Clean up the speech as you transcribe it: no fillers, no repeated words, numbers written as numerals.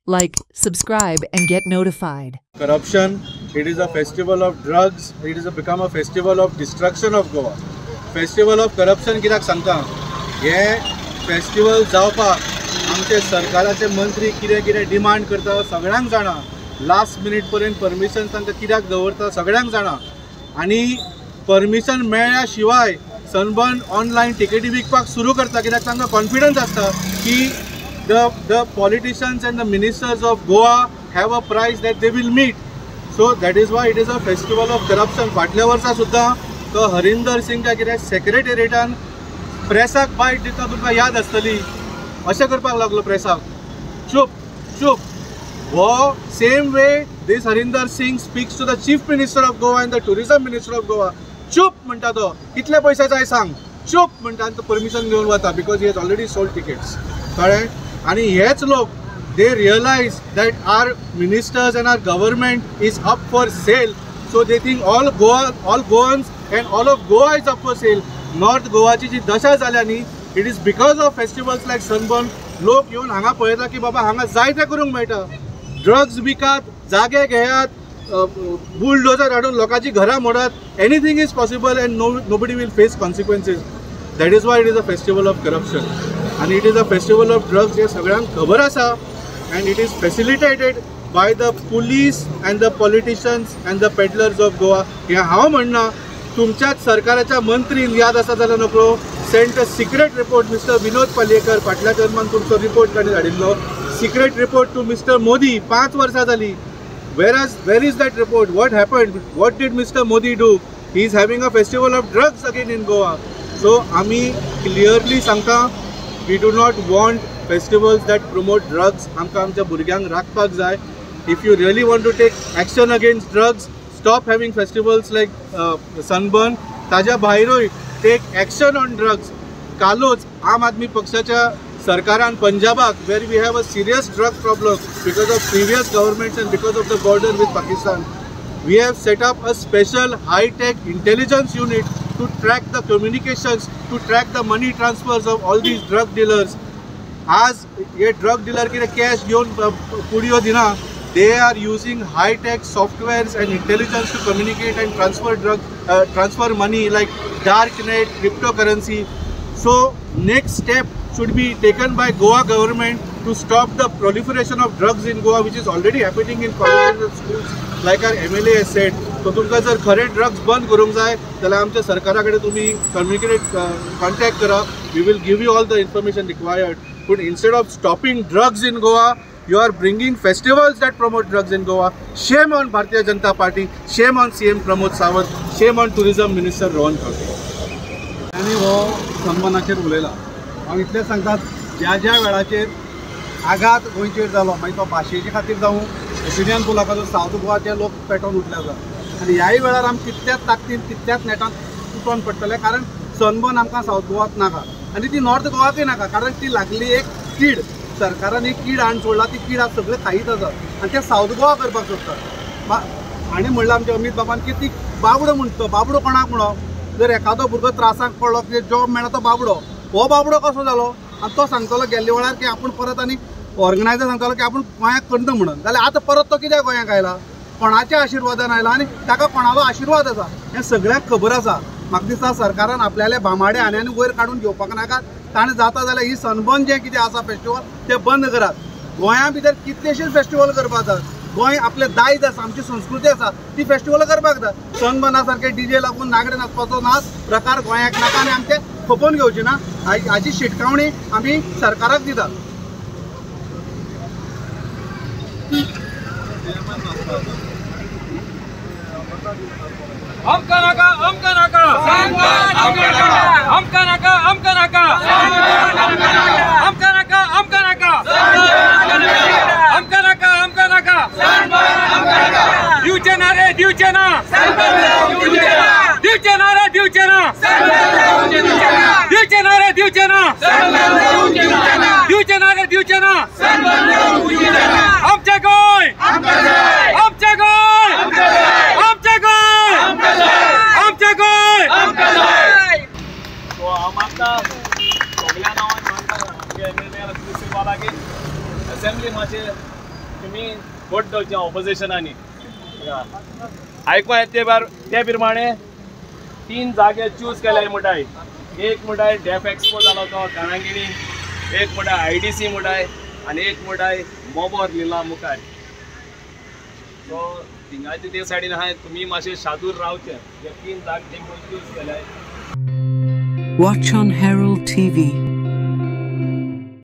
Like, subscribe, and get notified. Corruption, it is a festival of drugs, it is become a festival of destruction of Goa. Festival of corruption कित्याक सांगता हे festival जावपाक आमचे सरकाराचे मंत्री कितें demand करता सगळ्यांक जाणा. लास्ट मिनिट पर्यंत परमिशन तांकां कित्याक दवरता सगळ्यांक जाणा. आनी परमिशन मेळ्ळ्या शिवाय सनबर्न ऑनलायन टिकेटी विकपाक सुरू करता कित्याक तांकां कॉन्फिडन्स आसता की the politicians and the ministers of Goa have a price that they will meet. So that is why it is a festival of corruption. फाटल्या वर्सा सुद्धा तो हरिंदर सिंग काय कितें सेक्रेटरिएटान प्रेसाक बायट दिता तुमकां याद आसतली अशें करपाक लागलो प्रेसाक. चूप वो same way this Harinder Singh speaks to the chief minister of Goa and the tourism minister of Goa. चूप म्हणटा तो कितले पयशे जाय सांग. चूप म्हणटा आनी तो परमिशन घेवन वता because he has already sold tickets. कळ्ळें. आणि हेच लोक they realize that our ministers and our government is up for sale, so they think all Goans and all of Goa is up for sale. North गोवाची जी दशा जाल्या न्ही it is because of festivals like Sunburn. लोक येवन हांगा पळयता की बाबा हांगा जाय तें करूंक मेळटा. ड्रग्स विकात, जागे घेयात, बुलडोजर हाडून लोकांची घरां मोडात. Anything is possible and nobody will face consequences. That is why it is a festival of corruption. And it is a festival of drugs. हे सगळ्यांक खबर आसा. And it is facilitated by the police and the politicians and the peddlers of Goa. हे हांव म्हणना. तुमच्याच सरकाराच्या मंत्रीन याद आसा जाल्यार नकळो sent a secret report mister Vinod Palyekar फाटल्या टर्मान तुमचो रिपोर्ट ताणें धाडिल्लो. Secret report to mister Modi 5 वर्सां जाली. Where is that report? What happened? What did Mr. Modi do? He is having a festival of drugs again in Goa. So आमी clearly सांगता we do not want festivals that promote drugs. आमकां आमच्या भुरग्यांक राखपाक जाय. If you really want to take action against drugs, stop having festivals like Sunburn. ताज्या भायरूय take action on drugs. कालोच आम आदमी पक्षाच्या सरकारान पंजाबाक where we have a serious drug problem because of previous governments and because of the border with Pakistan, we have set up a special high-tech intelligence unit to track the communications, to track the money transfers of all these drug dealers. As ये drug dealer कितें cash घेवन पुडियो दिना, they are using high-tech softwares and intelligence to communicate and transfer money like darknet, cryptocurrency. So next step should be taken by Goa government to stop the proliferation of drugs in Goa, which is already happening in colleges and schools, like our MLA has said. So तुमकां जर खरे drugs बंद करूंक जाय जाल्यार आमच्या सरकारा कडेन तुमी कॉन्टॅक्ट करा. We will give you all the information required. But instead of stopping drugs in Goa, you are bringing festivals that promote drugs in Goa. Shame on Bharatiya Janata Party. Shame on CM Pramod Sawant. Shame on Tourism Minister Rohan Khawte. आणि हो सन्मानाचेर उलयला. हांव इतलें सांगतात ज्या वेळाचेर आघात गोंयचेर जालो मागीर तो भाशेचे खातीर जावं ओपिनियन पोलाकाचो सावथ गोवाचे लोक पेटोवन उठले जाता आनी ह्याय वेळार आमी तितल्याच ताकदीन तितल्याच नेटान तुटोवन पडटले कारण सनबर्न आमकां सावथ गोवाक नाका आनी ती नॉर्थ गोवाकय नाका कारण ती लागली एक कीड. सरकारान एक कीड हाडून सोडला. ती कीड आज सगळे खायत आसा आनी ते सावथ गोवा करपाक सोदता. आनी म्हणलां आमच्या अमित बाबान की ती बाबडो म्हणटा. बाबडो कोणाक म्हणो? जर एखादो भुरगो त्रासाक पडलो की जॉब मेळ्ळा तो बाबडो. हो बाबडो कसो जालो आनी तो सांगतलो गेल्ले वेळार की आपूण परत आनी ऑर्गनायझर सांगतलो की आपूण गोंयाक करना म्हणून. जाल्यार आतां परत तो कित्याक गोंयाक आयला? कोणाच्या आशिर्वादान आयला आनी ताका कोणालो आशिर्वाद आसा हें सगळ्यांक खबर आसा. म्हाका दिसता सरकारान आपल्याले भामाडे आनी वयर काडून घेवपाक नाका. ताणें जाता जाल्यार ही सनबर्न जें कितें आसा फेस्टिवल तें बंद करात. गोंया भितर कितलेशेच फेस्टिवल करपाक जाता. गोंय आपलें दायज आसा, आमची संस्कृती आसा ती फेस्टिवल करपाक जाता. सनबर्ना सारके डीजे लागून नागडे नाचपाचो प्रकार गोंयाक नाका आनी आमचे खपोवन घेवचे ना. हाची शिटकावणी आमी सरकाराक दितात. आमकां नाका आमकां नाका आमकां नाका आमकां नाका आमकां नाका आमकां नाका आमकां नाका आमकां नाका आमकां नाका दिवचे ना रे दिवचे ना दिवचे ना रे दिवचे ना दिवचे ना रे दिवचे ना दिवचे ना रे दिवचे ना आमचे गोंय आमचे गोंय आमचे गोंय आमचे गोंय सो हांव मागता सगळ्या नांवान मागता एमएलए प्रिन्सिपालाक असेंब्ली मातशें तुम्ही वोट दवरचे ऑपोजिशनांनी आयकूं येता ते प्रमाणे 3 जागे चूज केले म्हणटाय. एक म्हणटाय डेफ एक्सपो जालो तो कानागिरी, एक म्हणटाय IDC म्हणटाय आनी एक म्हणटाय मोबोर लिला मुखार. सो थिंगाचे ते सायडीन आहाय तुमी मातशे शादूर रावचे. हे 3 जाग तेंका choose केल्याय. Watch on Herald TV.